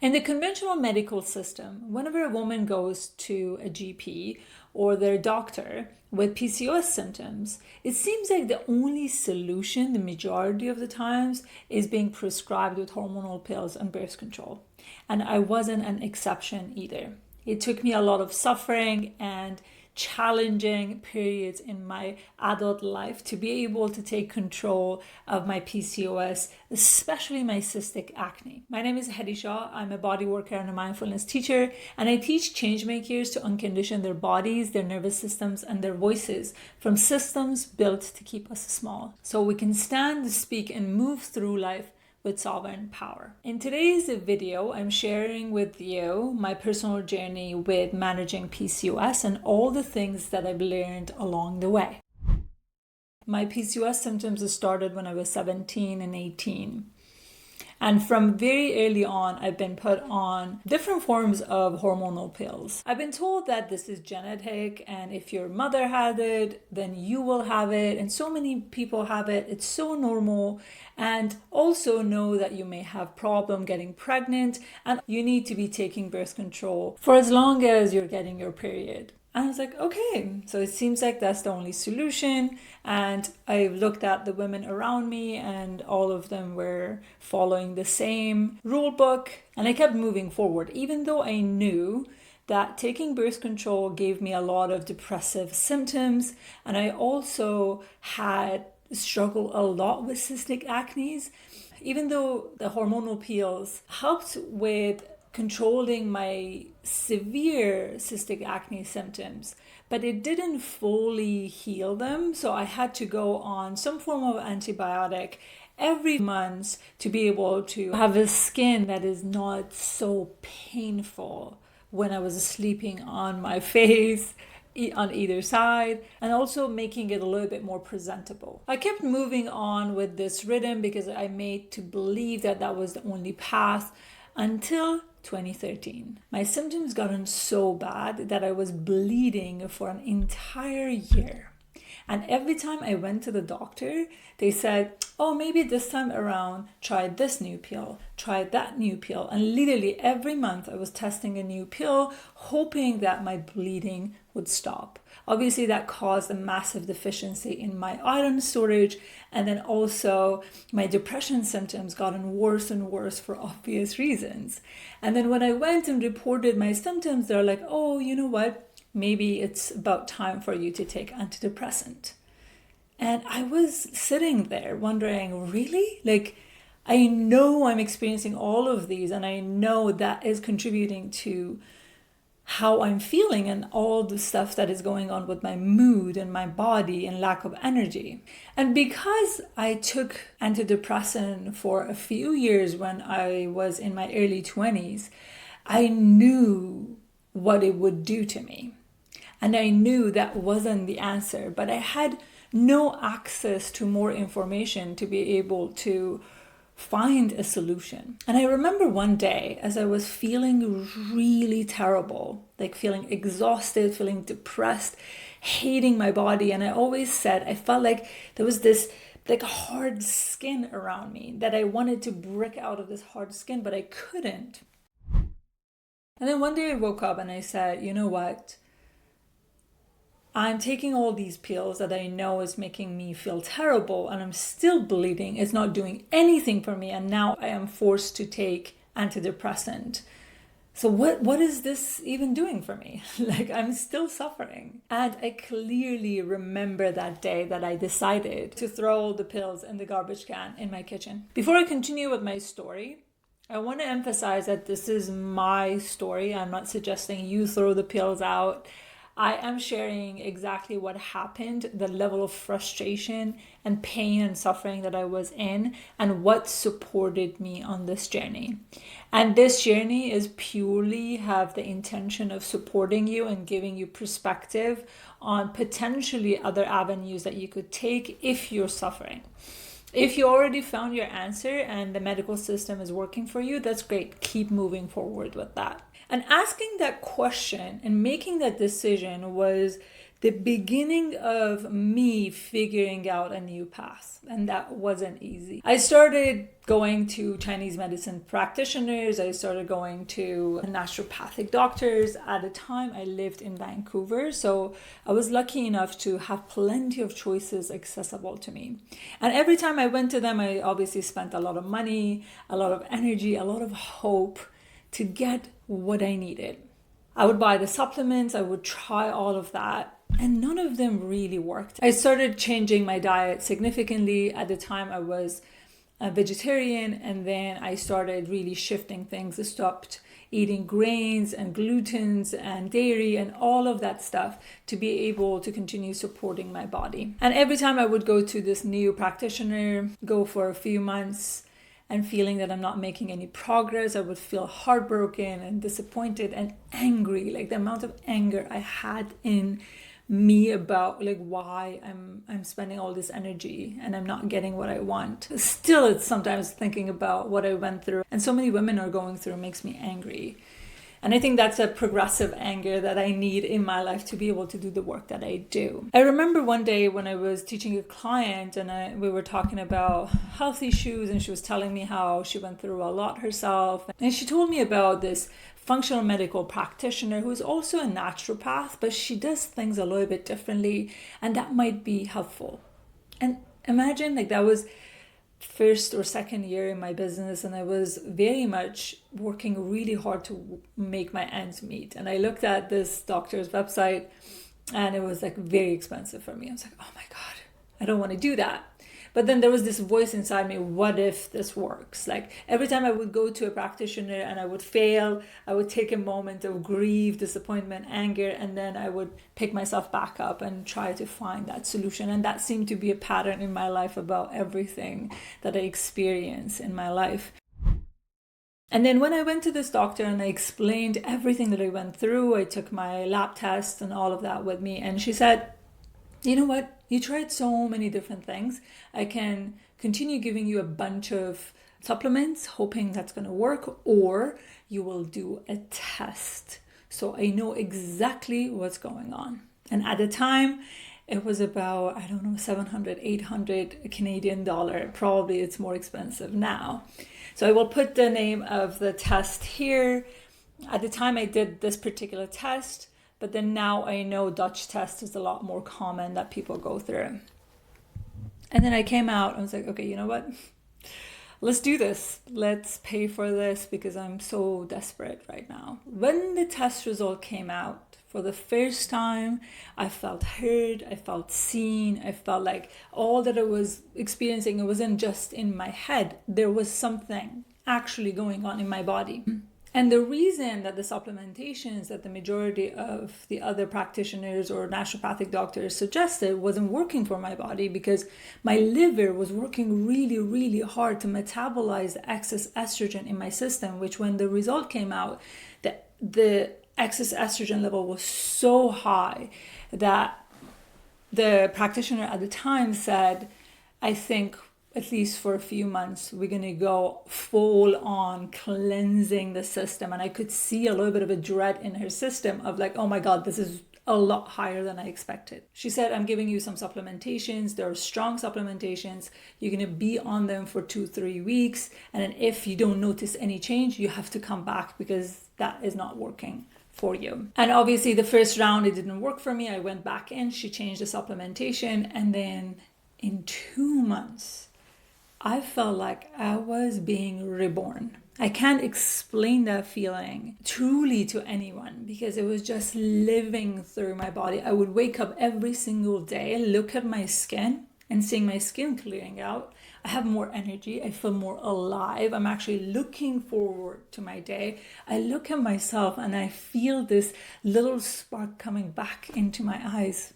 In the conventional medical system, whenever a woman goes to a GP or their doctor with PCOS symptoms, it seems like the only solution, the majority of the times, is being prescribed with hormonal pills and birth control. And I wasn't an exception either. It took me a lot of suffering and challenging periods in my adult life to be able to take control of my PCOS, especially my cystic acne. My name is Hedi Shah. I'm a body worker and a mindfulness teacher, and I teach change makers to uncondition their bodies, their nervous systems, and their voices from systems built to keep us small, so we can stand, speak, and move through life with sovereign power. In today's video, I'm sharing with you my personal journey with managing PCOS and all the things that I've learned along the way. My PCOS symptoms started when I was 17 and 18. And from very early on, I've been put on different forms of hormonal pills. I've been told that this is genetic, and if your mother had it, then you will have it. And so many people have it. It's so normal. And also know that you may have problem getting pregnant, and you need to be taking birth control for as long as you're getting your period. And I was like, okay, so it seems like that's the only solution. And I looked at the women around me, and all of them were following the same rule book. And I kept moving forward, even though I knew that taking birth control gave me a lot of depressive symptoms. And I also had struggled a lot with cystic acne. Even though the hormonal pills helped with controlling my severe cystic acne symptoms, but it didn't fully heal them. So I had to go on some form of antibiotic every month to be able to have a skin that is not so painful when I was sleeping on my face on either side, and also making it a little bit more presentable. I kept moving on with this rhythm because I made to believe that that was the only path until 2013. My symptoms gotten so bad that I was bleeding for an entire year. And every time I went to the doctor, they said, oh, maybe this time around, try this new pill, try that new pill. And literally every month I was testing a new pill, hoping that my bleeding would stop. Obviously, that caused a massive deficiency in my iron storage. And then also my depression symptoms gotten worse and worse for obvious reasons. And then when I went and reported my symptoms, they're like, oh, you know what? Maybe it's about time for you to take antidepressant. And I was sitting there wondering, really? Like, I know I'm experiencing all of these, and I know that is contributing to how I'm feeling and all the stuff that is going on with my mood and my body and lack of energy. And because I took antidepressant for a few years when I was in my early 20s, I knew what it would do to me. And I knew that wasn't the answer, but I had no access to more information to be able to find a solution. And I remember one day as I was feeling really terrible, like feeling exhausted, feeling depressed, hating my body. And I always said, I felt like there was this like hard skin around me that I wanted to break out of this hard skin, but I couldn't. And then one day I woke up and I said, you know what? I'm taking all these pills that I know is making me feel terrible, and I'm still bleeding. It's not doing anything for me. And now I am forced to take antidepressant. So what is this even doing for me? Like, I'm still suffering. And I clearly remember that day that I decided to throw the pills in the garbage can in my kitchen. Before I continue with my story, I want to emphasize that this is my story. I'm not suggesting you throw the pills out. I am sharing exactly what happened, the level of frustration and pain and suffering that I was in, and what supported me on this journey. And this journey is purely have the intention of supporting you and giving you perspective on potentially other avenues that you could take if you're suffering. If you already found your answer and the medical system is working for you, that's great. Keep moving forward with that. And asking that question and making that decision was the beginning of me figuring out a new path, and that wasn't easy. I started going to Chinese medicine practitioners. I started going to naturopathic doctors. At the time, I lived in Vancouver, so I was lucky enough to have plenty of choices accessible to me. And every time I went to them, I obviously spent a lot of money, a lot of energy, a lot of hope to get what I needed. I would buy the supplements, I would try all of that, and none of them really worked. I started changing my diet significantly. At the time, I was a vegetarian, and then I started really shifting things. I stopped eating grains and glutens and dairy and all of that stuff to be able to continue supporting my body. And every time I would go to this new practitioner, go for a few months, and feeling that I'm not making any progress, I would feel heartbroken and disappointed and angry. Like the amount of anger I had in me about like why I'm spending all this energy and I'm not getting what I want. Still, it's sometimes thinking about what I went through and so many women are going through makes me angry. And I think that's a progressive anger that I need in my life to be able to do the work that I do. I remember one day when I was teaching a client and we were talking about health issues, and she was telling me how she went through a lot herself. And she told me about this functional medical practitioner who's also a naturopath, but she does things a little bit differently, and that might be helpful. And imagine like that was first or second year in my business, and I was very much working really hard to make my ends meet. And I looked at this doctor's website and it was like very expensive for me. I was like, oh my God, I don't want to do that. But then there was this voice inside me, what if this works? Like every time I would go to a practitioner and I would fail, I would take a moment of grief, disappointment, anger, and then I would pick myself back up and try to find that solution. And that seemed to be a pattern in my life about everything that I experience in my life. And then when I went to this doctor and I explained everything that I went through, I took my lab test and all of that with me. And she said, you know what? You tried so many different things. I can continue giving you a bunch of supplements, hoping that's going to work, or you will do a test. So I know exactly what's going on. And at the time, it was about, I don't know, 700, 800 Canadian dollar. Probably it's more expensive now. So I will put the name of the test here. At the time I did this particular test, but then now I know Dutch test is a lot more common that people go through. And then I came out, I was like, okay, you know what? Let's do this. Let's pay for this because I'm so desperate right now. When the test result came out, for the first time, I felt heard, I felt seen, I felt like all that I was experiencing, it wasn't just in my head. There was something actually going on in my body. And the reason that the supplementations that the majority of the other practitioners or naturopathic doctors suggested wasn't working for my body, because my liver was working really, really hard to metabolize the excess estrogen in my system, which when the result came out, the excess estrogen level was so high that the practitioner at the time said, I think at least for a few months, we're going to go full on cleansing the system. And I could see a little bit of a dread in her system of like, oh my God, this is a lot higher than I expected. She said, I'm giving you some supplementations. There are strong supplementations. You're going to be on them for 2-3 weeks. And then if you don't notice any change, you have to come back because that is not working for you. And obviously the first round, it didn't work for me. I went back in, she changed the supplementation. And then in 2 months, I felt like I was being reborn. I can't explain that feeling truly to anyone because it was just living through my body. I would wake up every single day, look at my skin and seeing my skin clearing out. I have more energy. I feel more alive. I'm actually looking forward to my day. I look at myself and I feel this little spark coming back into my eyes.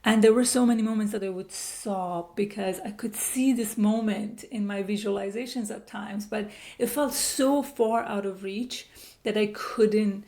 And there were so many moments that I would sob because I could see this moment in my visualizations at times, but it felt so far out of reach that I couldn't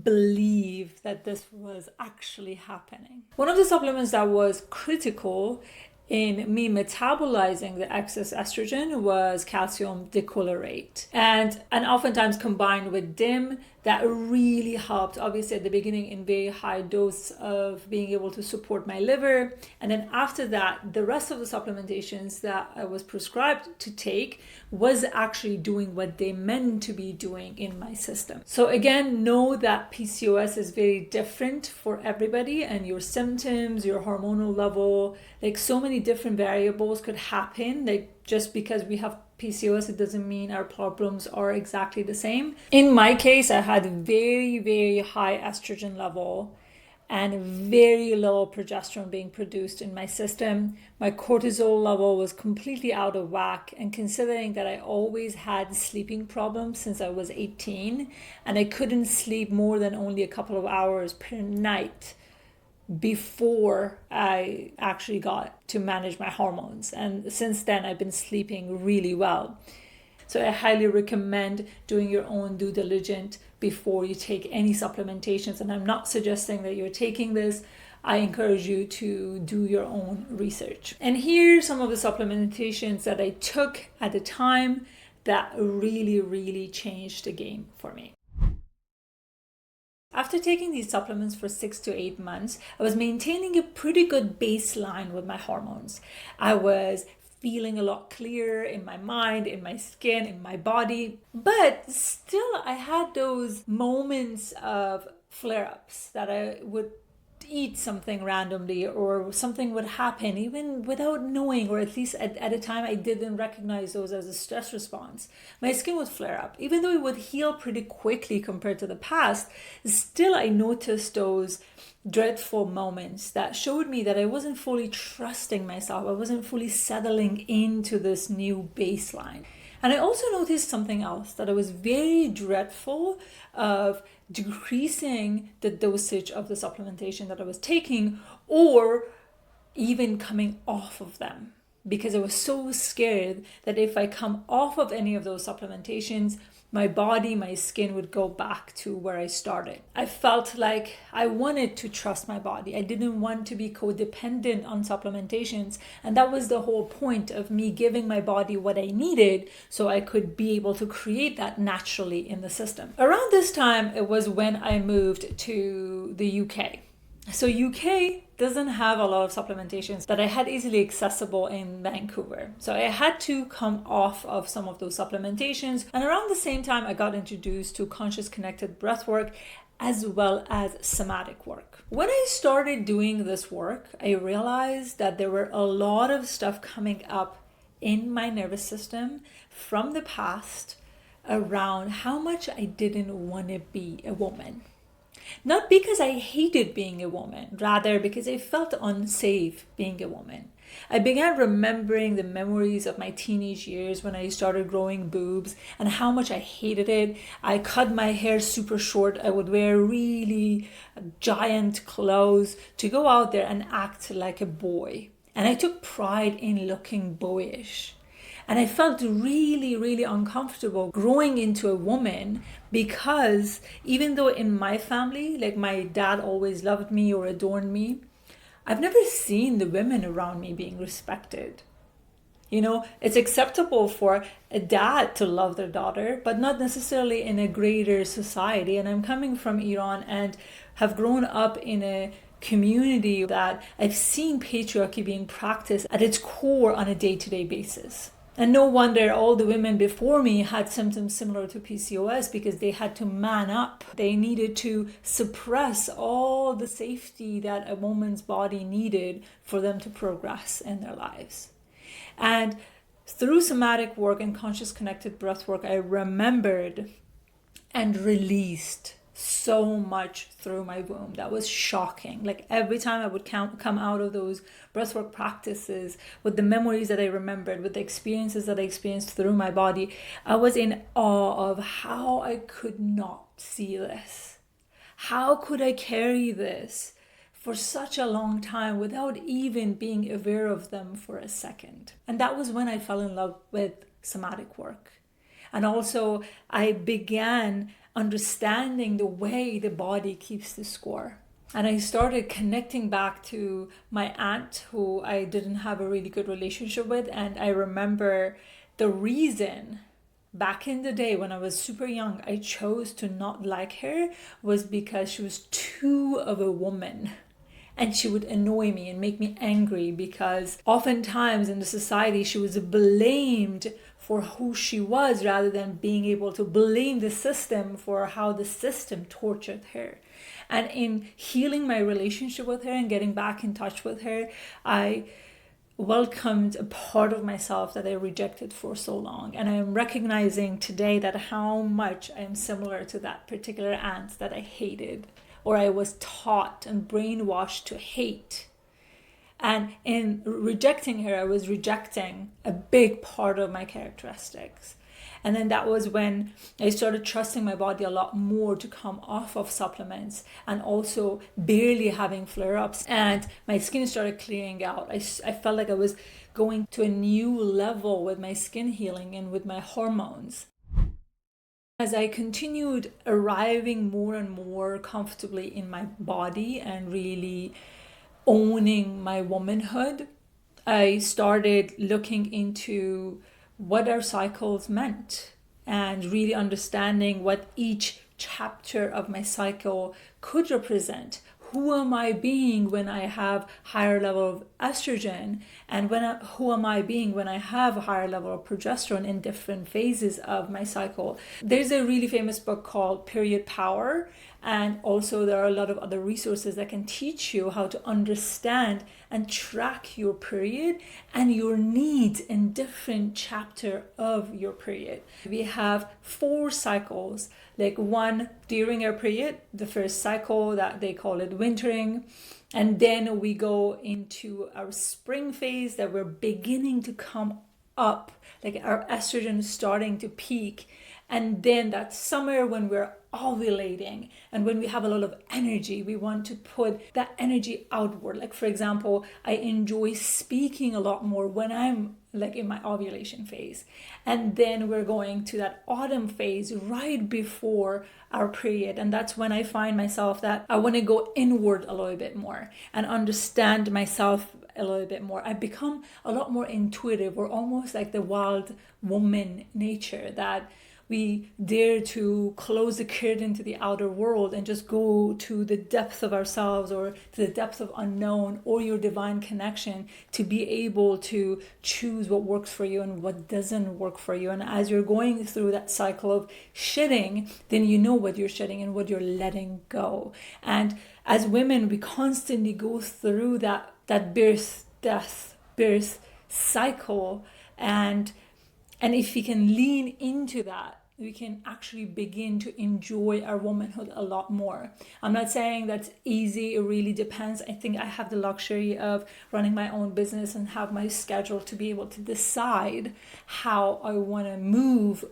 believe that this was actually happening. One of the supplements that was critical in me metabolizing the excess estrogen was calcium dichlorate. And oftentimes combined with DIM, that really helped, obviously at the beginning in very high dose of being able to support my liver. And then after that, the rest of the supplementations that I was prescribed to take was actually doing what they meant to be doing in my system. So again, know that PCOS is very different for everybody, and your symptoms, your hormonal level, like so many different variables could happen. Like just because we have PCOS, it doesn't mean our problems are exactly the same. In my case, I had very, very high estrogen level and very low progesterone being produced in my system. My cortisol level was completely out of whack. And considering that I always had sleeping problems since I was 18, and I couldn't sleep more than only a couple of hours per night before I actually got to manage my hormones. And since then, I've been sleeping really well. So I highly recommend doing your own due diligence before you take any supplementations. And I'm not suggesting that you're taking this. I encourage you to do your own research. And here's some of the supplementations that I took at the time that really, really changed the game for me. After taking these supplements for 6 to 8 months, I was maintaining a pretty good baseline with my hormones. I was feeling a lot clearer in my mind, in my skin, in my body, but still I had those moments of flare-ups that I would eat something randomly or something would happen even without knowing, or at least at a time I didn't recognize those as a stress response. My skin would flare up. Even though it would heal pretty quickly compared to the past, still I noticed those dreadful moments that showed me that I wasn't fully trusting myself. I wasn't fully settling into this new baseline. And I also noticed something else, that I was very dreadful of decreasing the dosage of the supplementation that I was taking, or even coming off of them, because I was so scared that if I come off of any of those supplementations, my body, my skin would go back to where I started. I felt like I wanted to trust my body. I didn't want to be codependent on supplementations. And that was the whole point of me giving my body what I needed so I could be able to create that naturally in the system. Around this time, it was when I moved to the UK. So UK doesn't have a lot of supplementations that I had easily accessible in Vancouver. So I had to come off of some of those supplementations. And around the same time, I got introduced to conscious connected breath work as well as somatic work. When I started doing this work, I realized that there were a lot of stuff coming up in my nervous system from the past around how much I didn't want to be a woman. Not because I hated being a woman, rather because I felt unsafe being a woman. I began remembering the memories of my teenage years when I started growing boobs and how much I hated it. I cut my hair super short. I would wear really giant clothes to go out there and act like a boy. And I took pride in looking boyish. And I felt really, really uncomfortable growing into a woman, because even though in my family, like my dad always loved me or adored me, I've never seen the women around me being respected. You know, it's acceptable for a dad to love their daughter, but not necessarily in a greater society. And I'm coming from Iran and have grown up in a community that I've seen patriarchy being practiced at its core on a day-to-day basis. And no wonder all the women before me had symptoms similar to PCOS, because they had to man up. They needed to suppress all the safety that a woman's body needed for them to progress in their lives. And through somatic work and conscious connected breath work, I remembered and released so much through my womb. That was shocking. Like every time I would come out of those breathwork practices with the memories that I remembered, with the experiences that I experienced through my body, I was in awe of how I could not see this. How could I carry this for such a long time without even being aware of them for a second? And that was when I fell in love with somatic work. And also I began understanding the way the body keeps the score. And I started connecting back to my aunt, who I didn't have a really good relationship with. And I remember the reason back in the day when I was super young, I chose to not like her was because she was too of a woman. And she would annoy me and make me angry because oftentimes in the society she was blamed for who she was rather than being able to blame the system for how the system tortured her. And in healing my relationship with her and getting back in touch with her, I welcomed a part of myself that I rejected for so long. And I am recognizing today that how much I am similar to that particular aunt that I hated, or I was taught and brainwashed to hate. And in rejecting her, I was rejecting a big part of my characteristics. And then that was when I started trusting my body a lot more to come off of supplements and also barely having flare-ups. And my skin started clearing out. I felt like I was going to a new level with my skin healing and with my hormones. As I continued arriving more and more comfortably in my body and really owning my womanhood, I started looking into what our cycles meant and really understanding what each chapter of my cycle could represent. Who am I being when I have higher level of estrogen, and who am I being when I have a higher level of progesterone in different phases of my cycle? There's a really famous book called Period Power, and also there are a lot of other resources that can teach you how to understand and track your period and your needs in different chapter of your period. We have 4 cycles, like one during our period, the first cycle that they call it wintering, and then we go into our spring phase that we're beginning to come up, like our estrogen is starting to peak. And then that summer when we're ovulating and when we have a lot of energy, we want to put that energy outward. Like for example, I enjoy speaking a lot more when I'm like in my ovulation phase. And then we're going to that autumn phase right before our period. And that's when I find myself that I want to go inward a little bit more and understand myself a little bit more. I become a lot more intuitive, or almost like the wild woman nature, that we dare to close the curtain to the outer world and just go to the depth of ourselves, or to the depth of unknown, or your divine connection, to be able to choose what works for you and what doesn't work for you. And as you're going through that cycle of shedding, then you know what you're shedding and what you're letting go. And as women, we constantly go through that birth, death, birth cycle. And if we can lean into that, we can actually begin to enjoy our womanhood a lot more. I'm not saying that's easy. It really depends. I think I have the luxury of running my own business and have my schedule to be able to decide how I want to move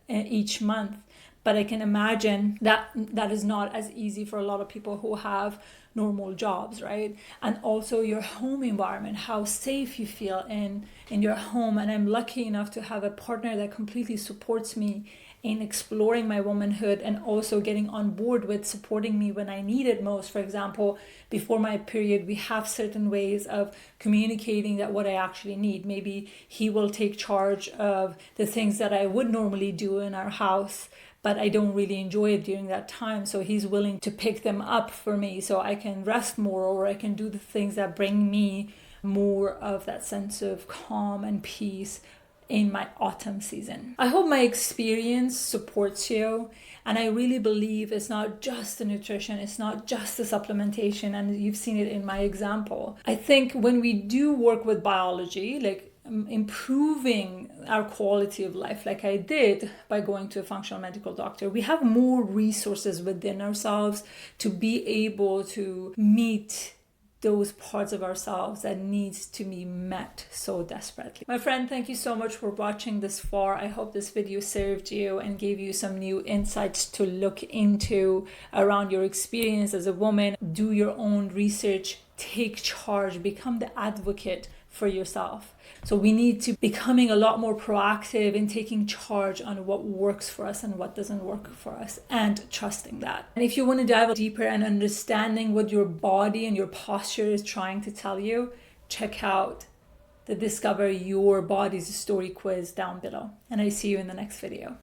each month. But I can imagine that is not as easy for a lot of people who have normal jobs, right? And also your home environment, how safe you feel in your home. And I'm lucky enough to have a partner that completely supports me in exploring my womanhood, and also getting on board with supporting me when I need it most. For example, before my period, we have certain ways of communicating that what I actually need. Maybe he will take charge of the things that I would normally do in our house, but I don't really enjoy it during that time. So he's willing to pick them up for me so I can rest more, or I can do the things that bring me more of that sense of calm and peace in my autumn season. I hope my experience supports you. And I really believe it's not just the nutrition, it's not just the supplementation, and you've seen it in my example. I think when we do work with biology, like improving our quality of life, like I did by going to a functional medical doctor, we have more resources within ourselves to be able to meet those parts of ourselves that needs to be met so desperately. My friend, thank you so much for watching this far. I hope this video served you and gave you some new insights to look into around your experience as a woman. Do your own research, take charge, become the advocate for yourself. So we need to becoming a lot more proactive in taking charge on what works for us and what doesn't work for us, and trusting that. And if you want to dive deeper and understanding what your body and your posture is trying to tell you, check out the Discover Your Body's Story quiz down below. And I see you in the next video.